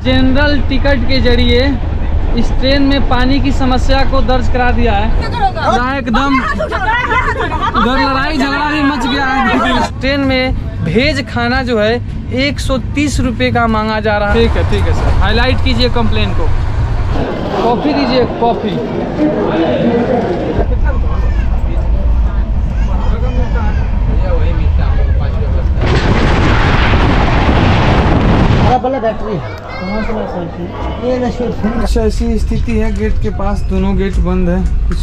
General ticket के जरिए इस ट्रेन में पानी की समस्या को दर्ज करा दिया है। जहाँ एकदम उधर लड़ाई झगड़ा भी मच गया है। इस ट्रेन में भेज खाना जो है 130 रुपये का मांगा जा रहा है। ठीक है सर, हाईलाइट कीजिए कंप्लेन को। कॉफ़ी दीजिए, कॉफ़ी। अच्छा, ऐसी स्थिति है, गेट के पास दोनों गेट बंद है। कुछ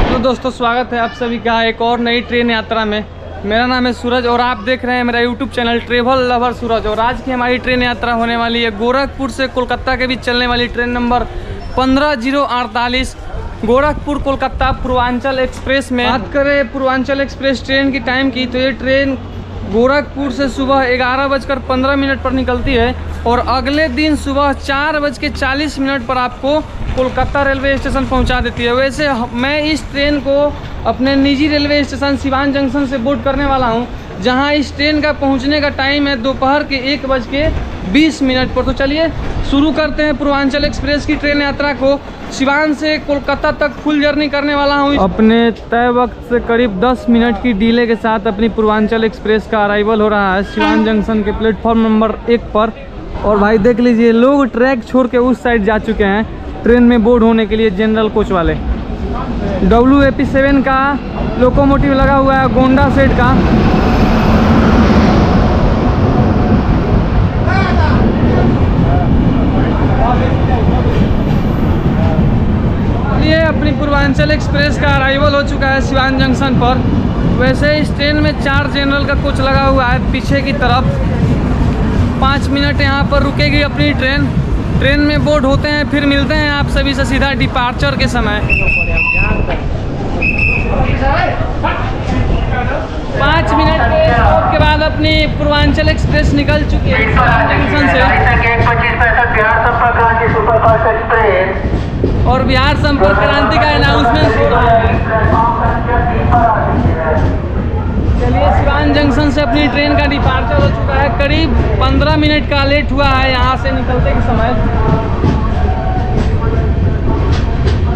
तो दोस्तों, स्वागत है आप सभी का एक और नई ट्रेन यात्रा में। मेरा नाम है सूरज और आप देख रहे हैं मेरा यूट्यूब चैनल ट्रेवल लवर सूरज। और आज की हमारी ट्रेन यात्रा होने वाली है गोरखपुर से कोलकाता के बीच चलने वाली train number 15048 Gorakhpur Kolkata Purvanchal express में। बात करें पूर्वांचल एक्सप्रेस ट्रेन की टाइम की, तो ये ट्रेन गोरखपुर से सुबह 11:15 पर निकलती है और अगले दिन सुबह 4:40 पर आपको कोलकाता रेलवे स्टेशन पहुंचा देती है। वैसे मैं इस ट्रेन को अपने निजी रेलवे स्टेशन सिवान जंक्शन से बोर्ड करने वाला हूं, जहां इस ट्रेन का पहुंचने का टाइम है दोपहर के 1:20 पर। तो चलिए शुरू करते हैं पूर्वांचल एक्सप्रेस की ट्रेन यात्रा को। सिवान से कोलकाता तक फुल जर्नी करने वाला हूं। अपने तय वक्त से करीब 10 मिनट की डिले के साथ अपनी पूर्वांचल एक्सप्रेस का अराइवल हो रहा है सिवान जंक्शन के प्लेटफॉर्म नंबर 1 पर। और भाई देख लीजिए, लोग ट्रैक छोड़ के उस साइड जा चुके हैं ट्रेन में बोर्ड होने के लिए, जनरल कोच वाले। WAP7 का लोकोमोटिव लगा हुआ है, गोंडा सेट का। ये अपनी पूर्वांचल एक्सप्रेस का अराइवल हो चुका है सिवान जंक्शन पर। वैसे इस ट्रेन में 4 जनरल का कोच लगा हुआ है पीछे की तरफ। 5 मिनट यहाँ पर रुकेगी अपनी ट्रेन। ट्रेन में बोर्ड होते हैं, फिर मिलते हैं आप सभी से सीधा डिपार्चर के समय। 5 मिनट के स्टॉप के बाद अपनी पूर्वांचल एक्सप्रेस निकल चुकी है जंक्शन से। और बिहार संपर्क क्रांति का अनाउंसमेंट हो रहा है। चलिए, सिवान जंक्शन से अपनी ट्रेन का डिपार्चर हो चुका है। करीब 15 मिनट का लेट हुआ है यहाँ से निकलते के समय।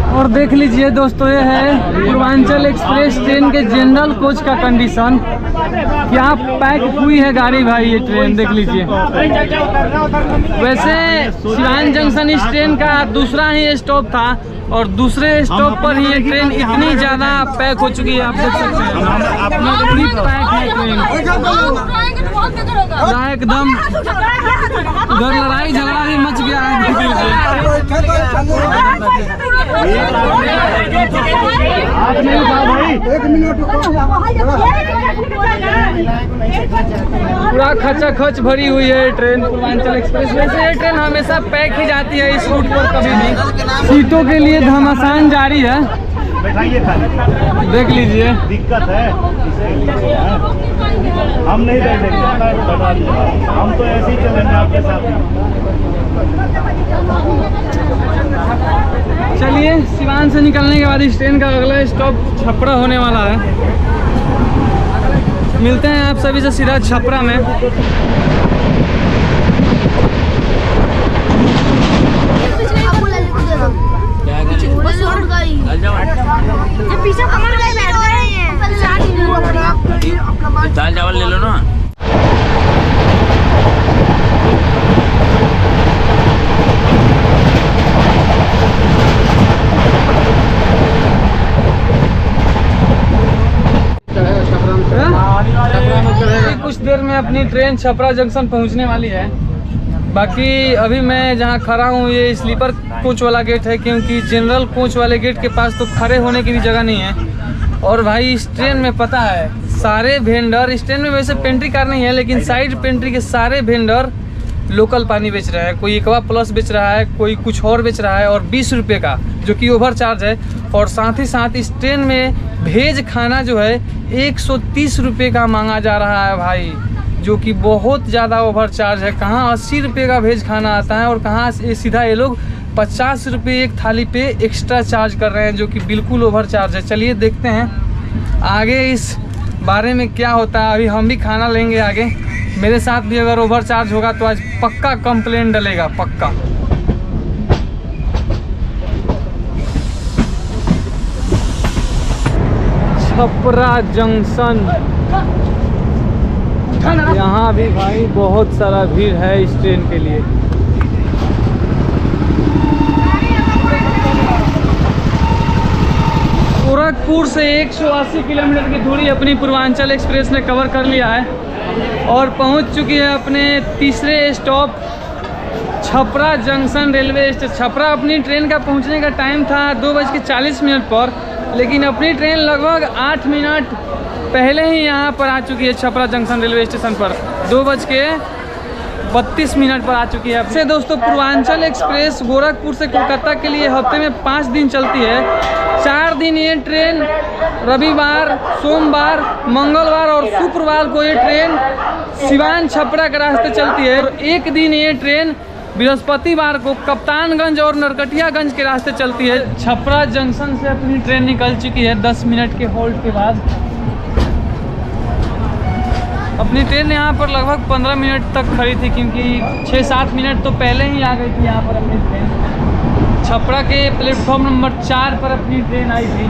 और देख लीजिए दोस्तों, ये है पूर्वांचल एक्सप्रेस ट्रेन के जनरल कोच का कंडीशन। क्या पैक हुई है गाड़ी भाई ये ट्रेन, देख लीजिए। वैसे सिवान जंक्शन इस ट्रेन का दूसरा ही स्टॉप था और दूसरे स्टॉप पर ही ये ट्रेन इतनी ज़्यादा पैक हो चुकी है, आप देख सकते हैं। पूरी पैक है ट्रेन, एकदम उधर लड़ाई झगड़ा भी मच गया है। पूरा खचाखच भरी हुई है ट्रेन पूर्वांचल एक्सप्रेस। वैसे ये ट्रेन हमेशा पैक ही जाती है इस रूट पर, कभी भी। सीटों के लिए घमासान जारी है, देख लीजिए। दिक्कत है, हम नहीं बैठेंगे, हम तो ऐसे ही चलेंगे आपके साथ। चलिए, सिवान से निकलने के बाद इस ट्रेन का अगला स्टॉप छपरा होने वाला है। मिलते हैं आप सभी से सीधा छपरा में। दाल चावल ले लो ना। कुछ देर में अपनी ट्रेन छपरा जंक्शन पहुंचने वाली है। बाकी अभी मैं जहां खड़ा हूं ये स्लीपर कोच वाला गेट है, क्योंकि जनरल कोच वाले गेट के पास तो खड़े होने की भी जगह नहीं है। और भाई इस ट्रेन में पता है सारे वेंडर, इस ट्रेन में वैसे पेंट्री कार नहीं है लेकिन साइड पेंट्री के सारे वेंडर लोकल पानी बेच रहा है। कोई एक्वा प्लस बेच रहा है, कोई कुछ और बेच रहा है, और 20 रुपये का, जो कि ओवर चार्ज है। और साथ ही साथ इस ट्रेन में भेज खाना जो है 130 रुपये का मांगा जा रहा है भाई, जो कि बहुत ज़्यादा ओवर चार्ज है। कहाँ 80 रुपये का भेज खाना आता है और कहाँ सीधा ये लोग 50 रुपये एक थाली पे एक्स्ट्रा चार्ज कर रहे हैं, जो कि बिल्कुल ओवर चार्ज है। चलिए देखते हैं आगे इस बारे में क्या होता है। अभी हम भी खाना लेंगे आगे, मेरे साथ भी अगर ओवर चार्ज होगा तो आज पक्का कंप्लेंट डलेगा, पक्का। छपरा जंक्शन, यहाँ भी भाई बहुत सारा भीड़ है इस ट्रेन के लिए। गोरखपुर से 180 किलोमीटर की दूरी अपनी पूर्वांचल एक्सप्रेस ने कवर कर लिया है और पहुंच चुकी है अपने तीसरे stop Chhapra junction railway station. Chhapra अपनी ट्रेन का पहुंचने का टाइम था 2:40 पर, लेकिन अपनी ट्रेन लगभग 8 मिनट पहले ही यहाँ पर आ चुकी है छपरा जंक्शन रेलवे स्टेशन पर। 2:32 पर आ चुकी है। से दोस्तों पूर्वांचल एक्सप्रेस गोरखपुर से कोलकाता के लिए हफ्ते में 5 दिन चलती है। 4 दिन ये ट्रेन रविवार, सोमवार, मंगलवार और शुक्रवार को ये ट्रेन सिवान छपरा के रास्ते चलती है और एक दिन ये ट्रेन बृहस्पतिवार को कप्तानगंज और नरकटियागंज के रास्ते चलती है। छपरा जंक्शन से अपनी ट्रेन निकल चुकी है 10 मिनट के होल्ड के बाद। अपनी ट्रेन यहाँ पर लगभग 15 मिनट तक खड़ी थी, क्योंकि 6-7 मिनट तो पहले ही आ गई थी यहाँ पर अपनी ट्रेन। छपरा के प्लेटफॉर्म नंबर 4 पर अपनी ट्रेन आई थी।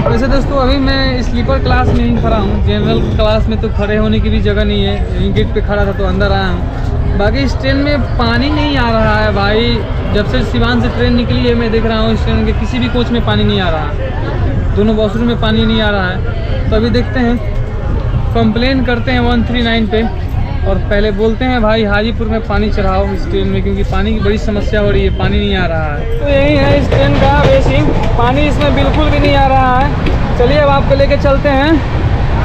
वैसे दोस्तों अभी मैं स्लीपर क्लास में ही खड़ा हूँ, जनरल क्लास में तो खड़े होने की भी जगह नहीं है। गेट पे खड़ा था तो अंदर आया हूँ। बाकी इस ट्रेन में पानी नहीं आ रहा है भाई। जब से सिवान से ट्रेन निकली है मैं देख रहा हूँ इस ट्रेन के किसी भी कोच में पानी नहीं आ रहा है। दोनों वॉशरूम में पानी नहीं आ रहा है। तो अभी देखते हैं, कंप्लेन करते हैं 139 पे और पहले बोलते हैं भाई हाजीपुर में पानी चढ़ाओ इस ट्रेन में, क्योंकि पानी की बड़ी समस्या हो रही है, पानी नहीं आ रहा है। तो यही है इस ट्रेन का बेसिक, पानी इसमें बिल्कुल भी नहीं आ रहा है। चलिए अब आपको लेके चलते हैं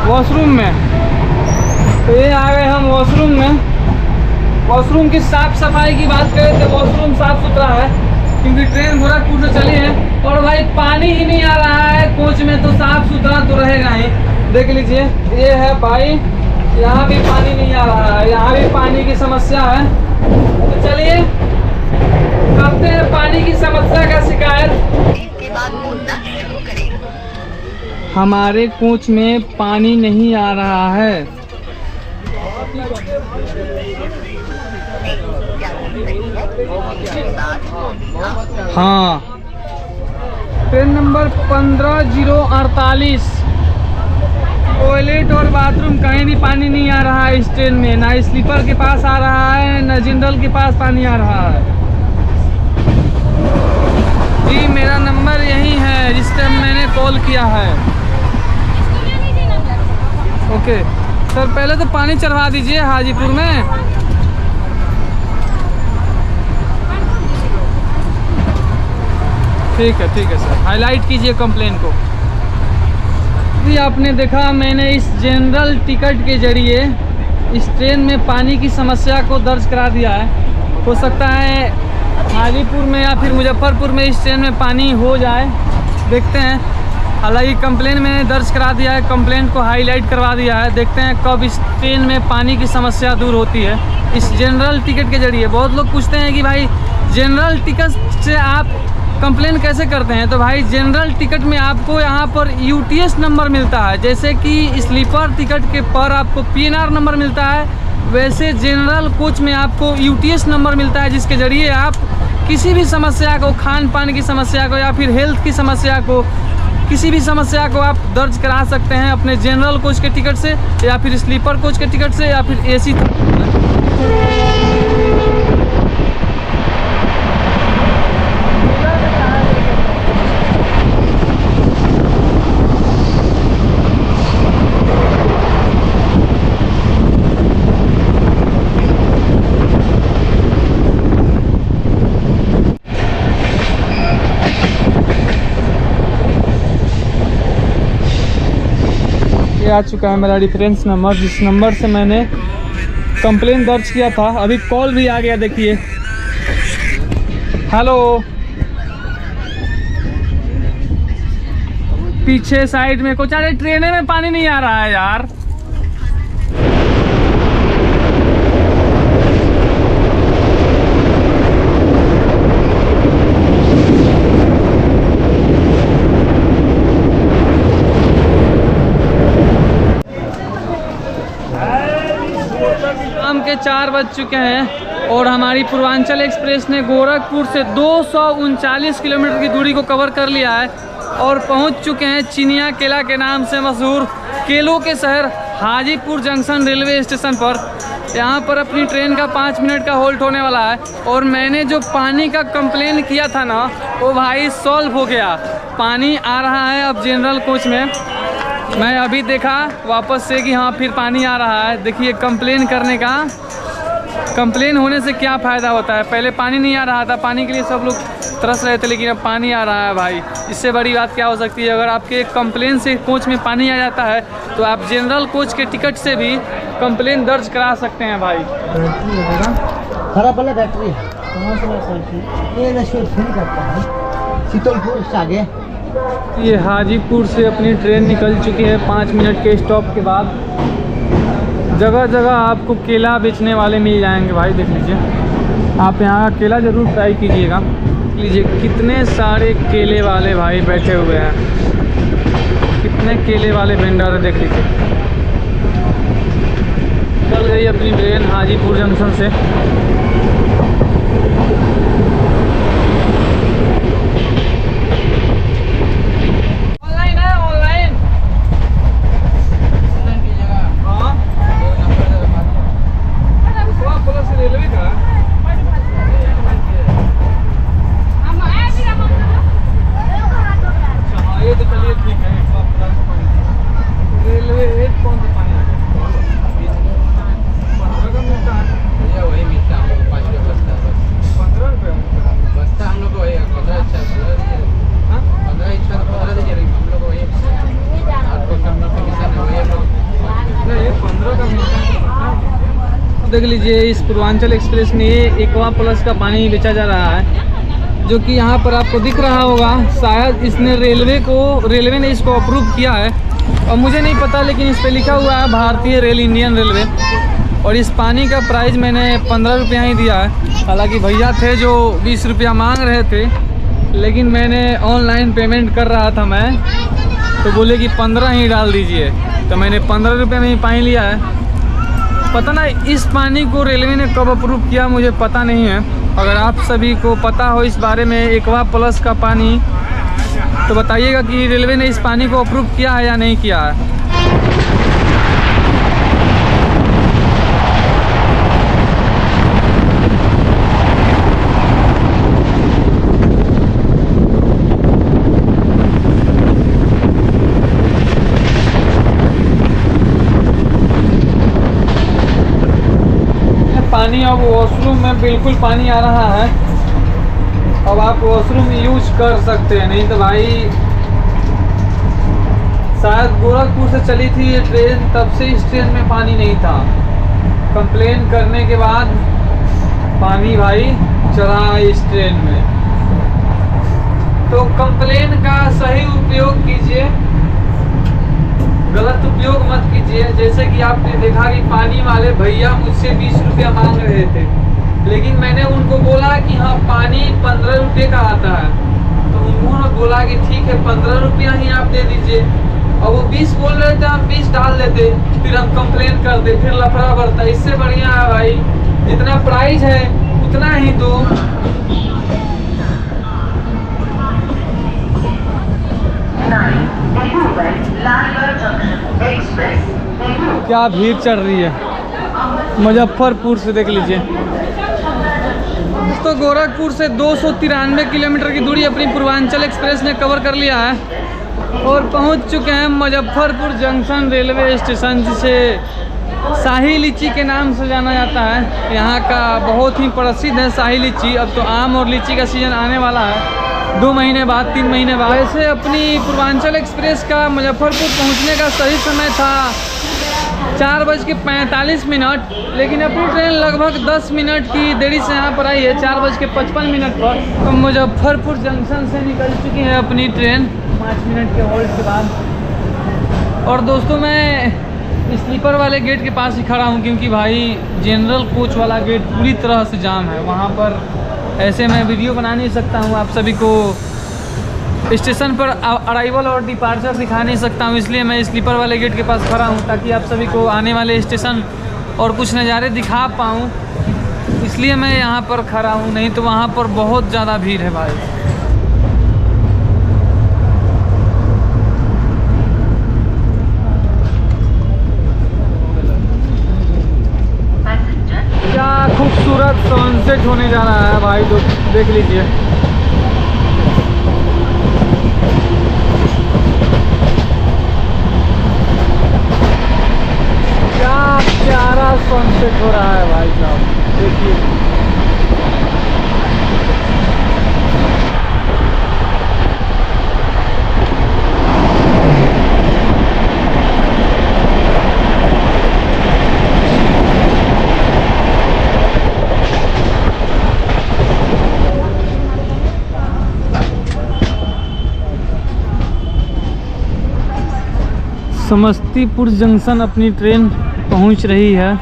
वॉशरूम में। तो ये आ गए हम वॉशरूम में। वॉशरूम की साफ सफाई की बात करें तो वॉशरूम साफ सुथरा है, क्योंकि ट्रेन गोरखपुर से चली है और भाई पानी ही नहीं आ रहा है कोच में, तो साफ सुथरा तो रहेगा ही। देख लीजिए ये है भाई, यहाँ भी पानी नहीं आ रहा है, यहाँ भी पानी की समस्या है। तो चलिए करते हैं पानी की समस्या का शिकायत। हमारे कोच में पानी नहीं आ रहा है। हाँ, ट्रेन नंबर 15048, टॉयलेट और बाथरूम कहीं भी पानी नहीं आ रहा है इस ट्रेन में। ना स्लीपर के पास आ रहा है, ना जनरल के पास पानी आ रहा है। जी मेरा नंबर यही है जिस टाइम मैंने कॉल किया है। ओके सर, पहले तो पानी चढ़वा दीजिए हाजीपुर में। ठीक है सर, हाईलाइट कीजिए कंप्लेन को। भी आपने देखा मैंने इस जनरल टिकट के जरिए इस ट्रेन में पानी की समस्या को दर्ज करा दिया है। हो सकता है हाजीपुर में या फिर मुजफ्फरपुर में इस ट्रेन में पानी हो जाए, देखते हैं। हालांकि कंप्लेन मैंने दर्ज करा दिया है, कंप्लेन को हाईलाइट करवा दिया है। देखते हैं कब इस ट्रेन में पानी की समस्या दूर होती है इस जनरल टिकट के जरिए। बहुत लोग पूछते हैं कि भाई जनरल टिकट से आप कंप्लेन कैसे करते हैं। तो भाई जनरल टिकट में आपको यहाँ पर यूटीएस नंबर मिलता है, जैसे कि स्लीपर टिकट के पर आपको पीएनआर नंबर मिलता है, वैसे जनरल कोच में आपको यूटीएस नंबर मिलता है, जिसके ज़रिए आप किसी भी समस्या को, खान पान की समस्या को या फिर हेल्थ की समस्या को, किसी भी समस्या को आप दर्ज करा सकते हैं अपने जनरल कोच के टिकट से या फिर स्लीपर कोच के टिकट से या फिर एसी। आ चुका है मेरा रेफरेंस नंबर, जिस नंबर से मैंने कंप्लेन दर्ज किया था। अभी कॉल भी आ गया, देखिए। हेलो, पीछे साइड में कुछ, अरे ट्रेन में पानी नहीं आ रहा है यार। 4 बज चुके हैं और हमारी पूर्वांचल एक्सप्रेस ने गोरखपुर से 239 किलोमीटर की दूरी को कवर कर लिया है और पहुंच चुके हैं चिनिया केला के नाम से मशहूर केलों के शहर हाजीपुर जंक्शन रेलवे स्टेशन पर। यहाँ पर अपनी ट्रेन का 5 मिनट का होल्ट होने वाला है और मैंने जो पानी का कंप्लेन किया था ना, वो भाई सॉल्व हो गया। पानी आ रहा है अब जनरल कोच में। मैं अभी देखा वापस से कि हाँ फिर पानी आ रहा है। देखिए कंप्लेन करने का, कंप्लेन होने से क्या फ़ायदा होता है। पहले पानी नहीं आ रहा था, पानी के लिए सब लोग तरस रहे थे, लेकिन अब पानी आ रहा है भाई। इससे बड़ी बात क्या हो सकती है। अगर आपके कंप्लेन से कोच में पानी आ जाता है तो आप जनरल कोच के टिकट से भी कंप्लेन दर्ज करा सकते हैं भाई। खराब वाला बैटरी है, ये नशे फुल करता है। शीतलपुर से आगे ये हाजीपुर से अपनी ट्रेन निकल चुकी है 5 मिनट के स्टॉप के बाद। जगह जगह आपको केला बेचने वाले मिल जाएंगे भाई। देख लीजिए, आप यहाँ का केला ज़रूर ट्राई कीजिएगा। लीजिए कितने सारे केले वाले भाई बैठे हुए हैं, कितने केले वाले वेंडर है। देख लीजिए, चल गई अपनी ट्रेन हाजीपुर जंक्शन से। ऑनलाइन है, ऑनलाइन प्लस रेलवे का ये तो चलिए ठीक है। रेलवे 8 कौन सा पानी आ गया? 15 का मिलता है, वही मिलता है 5 रुपये बस्ता बस। 15 रुपये बस्ता हम लोग को वही 15 अच्छा 15 इच्छा 15 दीजिए, हम लोग को वही आपको करना पैसा नहीं वही नहीं, 15 का मिलता है। देख लीजिए इस पूर्वांचल एक्सप्रेस में एक्वा प्लस का पानी बेचा जा रहा है, जो कि यहाँ पर आपको दिख रहा होगा। शायद इसने रेलवे ने इसको अप्रूव किया है और मुझे नहीं पता, लेकिन इस पे लिखा हुआ है भारतीय रेल, इंडियन रेलवे। और इस पानी का प्राइस मैंने 15 रुपया ही दिया है। हालांकि भैया थे जो 20 रुपया मांग रहे थे, लेकिन मैंने ऑनलाइन पेमेंट कर रहा था मैं, तो बोले कि 15 ही डाल दीजिए, तो मैंने 15 रुपये में ही पानी लिया है। पता नहीं इस पानी को रेलवे ने कब अप्रूव किया, मुझे पता नहीं है। अगर आप सभी को पता हो इस बारे में एक्वा प्लस का पानी, तो बताइएगा कि रेलवे ने इस पानी को अप्रूव किया है या नहीं किया है। पानी अब वॉशरूम में बिल्कुल पानी आ रहा है। अब आप वॉशरूम यूज कर सकते हैं, नहीं तो भाई शायद गोरखपुर से चली थी ये ट्रेन, तब से इस ट्रेन में पानी नहीं था। कंप्लेन करने के बाद पानी भाई चढ़ा इस ट्रेन में। तो कंप्लेन का सही उपयोग कीजिए, गलत उपयोग मत कीजिए। जैसे कि आपने देखा कि पानी वाले भैया मुझसे 20 रुपया मांग रहे थे, लेकिन मैंने उनको बोला कि हाँ पानी 15 रुपये का आता है, तो उन्होंने बोला कि ठीक है 15 रुपया ही आप दे दीजिए। और वो 20 बोल रहे थे, हम 20 डाल देते, फिर हम कंप्लेन करते, फिर लफड़ा बढ़ता। इससे बढ़िया है भाई जितना प्राइस है उतना ही दो। क्या भीड़ चढ़ रही है मुजफ्फरपुर से, देख लीजिए। तो गोरखपुर से 293 किलोमीटर की दूरी अपनी पूर्वांचल एक्सप्रेस ने कवर कर लिया है और पहुंच चुके हैं मुजफ्फरपुर जंक्शन रेलवे स्टेशन, जिसे शाही लीची के नाम से जाना जाता है। यहाँ का बहुत ही प्रसिद्ध है शाही लीची। अब तो आम और लीची का सीज़न आने वाला है, 2 महीने बाद 3 महीने बाद। ऐसे अपनी पूर्वांचल एक्सप्रेस का मुजफ्फरपुर पहुँचने का सही समय था 4:45, लेकिन अपनी ट्रेन लगभग 10 मिनट की देरी से यहाँ पर आई है 4:55 पर। तो मुजफ्फरपुर जंक्शन से निकल चुकी है अपनी ट्रेन 5 मिनट के होल्ड के बाद। और दोस्तों मैं स्लीपर वाले गेट के पास ही खड़ा हूँ, क्योंकि भाई जनरल कोच वाला गेट पूरी तरह से जाम है। वहाँ पर ऐसे मैं वीडियो बना नहीं सकता हूँ, आप सभी को स्टेशन पर अराइवल और डिपार्चर दिखा नहीं सकता हूँ, इसलिए मैं स्लीपर वाले गेट के पास खड़ा हूँ, ताकि आप सभी को आने वाले स्टेशन और कुछ नज़ारे दिखा पाऊँ, इसलिए मैं यहाँ पर खड़ा हूँ, नहीं तो वहाँ पर बहुत ज़्यादा भीड़ है भाई। क्या खूबसूरत सनसेट होने जा रहा है भाई, तो देख लीजिए। क्या प्यारा सनसेट हो रहा है भाई साहब, देखिए। समस्तीपुर जंक्शन अपनी ट्रेन पहुंच रही है।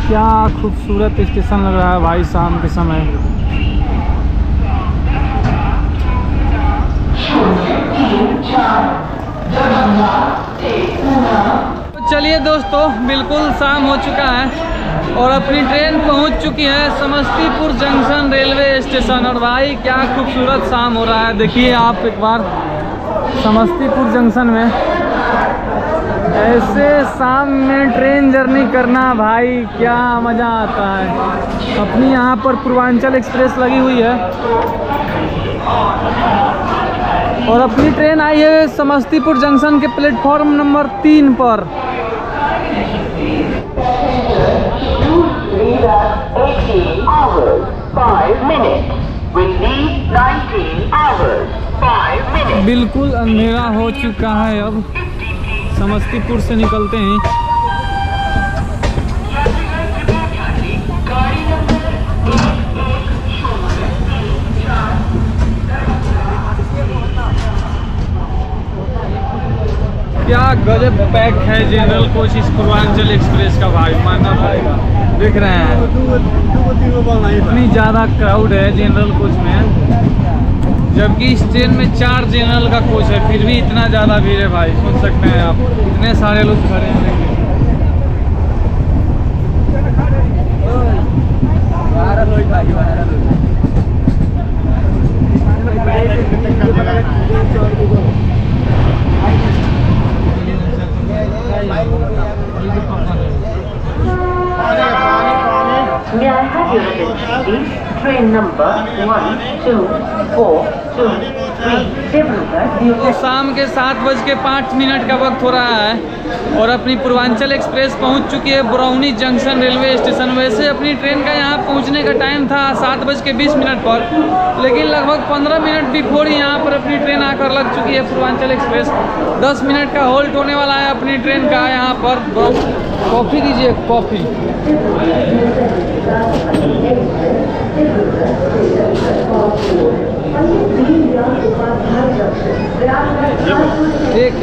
क्या खूबसूरत स्टेशन लग रहा है भाई शाम के समय। चलिए दोस्तों, बिल्कुल शाम हो चुका है और अपनी ट्रेन पहुंच चुकी है समस्तीपुर जंक्शन रेलवे स्टेशन। और भाई क्या खूबसूरत शाम हो रहा है, देखिए आप एक बार समस्तीपुर जंक्शन में ऐसे शाम में ट्रेन जर्नी करना भाई क्या मज़ा आता है। अपनी यहाँ पर पूर्वांचल एक्सप्रेस लगी हुई है और अपनी ट्रेन आई है समस्तीपुर जंक्शन के प्लेटफॉर्म नंबर 3 पर। 18 hours 5 minutes. We leave 19 hours 5 minutes. बिल्कुल अंधेरा हो चुका है, अब समस्तीपुर से निकलते हैं। क्या गजब पैक है जनरल कोच इस पूर्वांचल एक्सप्रेस का भाई, मानना पड़ेगा। देख रहे हैं इतनी ज़्यादा क्राउड है जनरल कोच में, जबकि इस ट्रेन में 4 जनरल का कोच है, फिर भी इतना ज़्यादा भीड़ है भाई। सुन सकते हैं आप, इतने सारे लोग खड़े हैं। May I have your attention, please? Train number 12423 तो शाम के 7:05 का वक्त हो रहा है और अपनी पूर्वांचल एक्सप्रेस पहुंच चुकी है बरौनी जंक्शन रेलवे स्टेशन। वैसे अपनी ट्रेन का यहां पहुंचने का टाइम था 7:20 पर, लेकिन लगभग 15 मिनट बिफोर यहाँ पर अपनी ट्रेन आकर लग चुकी है पूर्वांचल एक्सप्रेस। 10 मिनट का होल्ट होने वाला है अपनी ट्रेन का यहाँ पर। कॉफ़ी दीजिए, कॉफ़ी। एक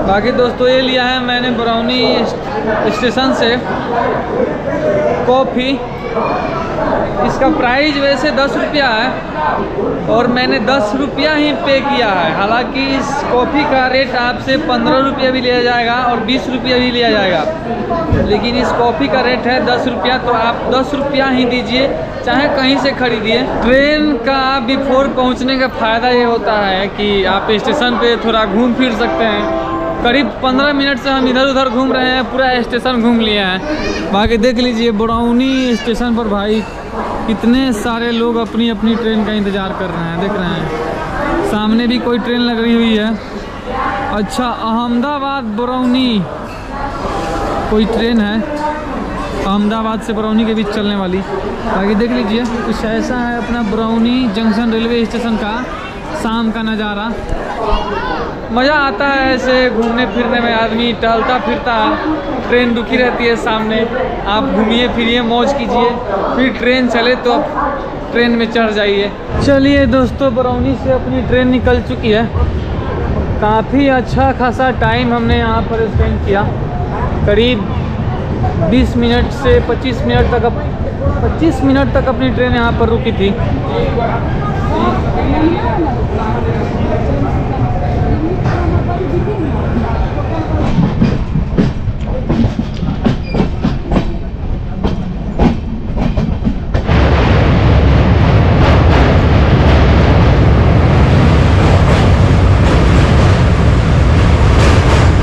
बाकी दोस्तों ये लिया है मैंने बरौनी स्टेशन से कॉफ़ी। इसका प्राइस वैसे 10 रुपया है और मैंने 10 रुपया ही पे किया है। हालांकि इस कॉफ़ी का रेट आपसे 15 रुपया भी लिया जाएगा और 20 रुपया भी लिया जाएगा, लेकिन इस कॉफ़ी का रेट है 10 रुपया, तो आप 10 रुपया ही दीजिए, चाहे कहीं से खरीदिए। ट्रेन का बिफोर पहुंचने का फ़ायदा ये होता है कि आप स्टेशन पे थोड़ा घूम फिर सकते हैं। करीब 15 मिनट से हम इधर उधर घूम रहे हैं, पूरा स्टेशन घूम लिए हैं। बाकी देख लीजिए बरौनी स्टेशन पर भाई कितने सारे लोग अपनी अपनी ट्रेन का इंतज़ार कर रहे हैं। देख रहे हैं सामने भी कोई ट्रेन लग रही हुई है। अच्छा, अहमदाबाद बरौनी कोई ट्रेन है, अहमदाबाद से बरौनी के बीच चलने वाली। बाकी देख लीजिए कुछ ऐसा है अपना बरौनी जंक्शन रेलवे स्टेशन का शाम का नज़ारा। मज़ा आता है ऐसे घूमने फिरने में, आदमी टहलता फिरता है। ट्रेन रुकी रहती है सामने, आप घूमिए फिरिए, मौज कीजिए, फिर ट्रेन चले तो आप ट्रेन में चढ़ जाइए। चलिए दोस्तों, बरौनी से अपनी ट्रेन निकल चुकी है। काफ़ी अच्छा खासा टाइम हमने यहाँ पर स्पेंड किया। करीब 20 मिनट से 25 मिनट तक अपनी ट्रेन यहाँ पर रुकी थी।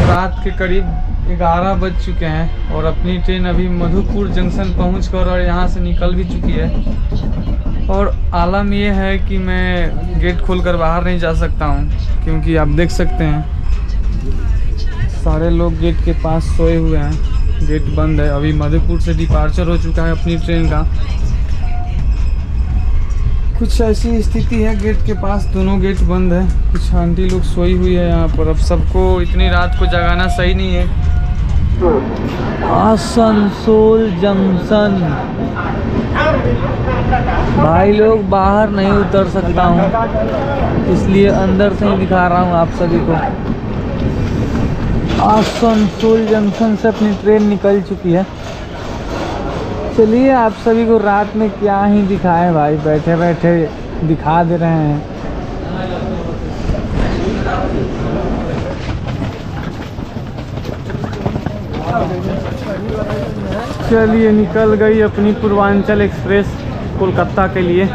रात के करीब 11 बज चुके हैं और अपनी ट्रेन अभी मधुपुर जंक्शन पहुंचकर और यहाँ से निकल भी चुकी है। और आलम ये है कि मैं गेट खोलकर बाहर नहीं जा सकता हूँ, क्योंकि आप देख सकते हैं सारे लोग गेट के पास सोए हुए हैं। गेट बंद है, अभी मधुपुर से डिपार्चर हो चुका है अपनी ट्रेन का। कुछ ऐसी स्थिति है, गेट के पास दोनों गेट बंद है। कुछ आंटी लोग सोई हुई है यहाँ पर। अब सबको इतनी रात को जगाना सही नहीं है। आसनसोल जंक्शन भाई लोग, बाहर नहीं उतर सकता हूँ, इसलिए अंदर से ही दिखा रहा हूँ आप सभी को। आसनसोल जंक्शन से अपनी ट्रेन निकल चुकी है। चलिए आप सभी को रात में क्या ही दिखाएं भाई, बैठे बैठे दिखा दे रहे हैं। चलिए निकल गई अपनी पूर्वांचल एक्सप्रेस कोलकाता के लिए।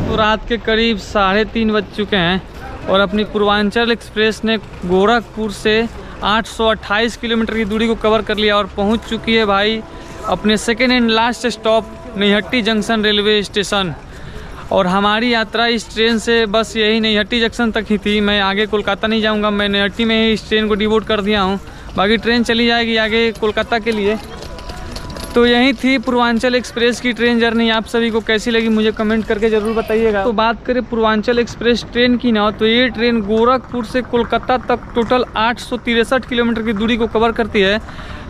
तो रात के करीब 3:30 बज चुके हैं और अपनी पूर्वांचल एक्सप्रेस ने गोरखपुर से 828 किलोमीटर की दूरी को कवर कर लिया और पहुंच चुकी है भाई अपने second and last stop Naihati junction railway station. और हमारी यात्रा इस ट्रेन से बस यही नैहट्टी जंक्शन तक ही थी। मैं आगे कोलकाता नहीं जाऊंगा, मैं नैहट्टी में ही इस ट्रेन को डिवोट कर दिया हूं। बाकी ट्रेन चली जाएगी आगे कोलकाता के लिए। तो यही थी पूर्वांचल एक्सप्रेस की ट्रेन जर्नी। आप सभी को कैसी लगी मुझे कमेंट करके ज़रूर बताइएगा। तो बात करें पूर्वांचल एक्सप्रेस ट्रेन की ना, तो ये ट्रेन गोरखपुर से कोलकाता तक टोटल 863 किलोमीटर की दूरी को कवर करती है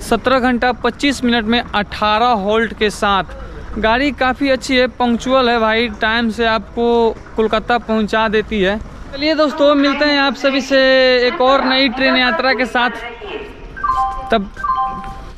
17 घंटा 25 मिनट में 18 हॉल्ट के साथ। गाड़ी काफ़ी अच्छी है, पंक्चुअल है भाई, टाइम से आपको कोलकाता पहुंचा देती है। चलिए दोस्तों, मिलते हैं आप सभी से एक और नई ट्रेन यात्रा के साथ। तब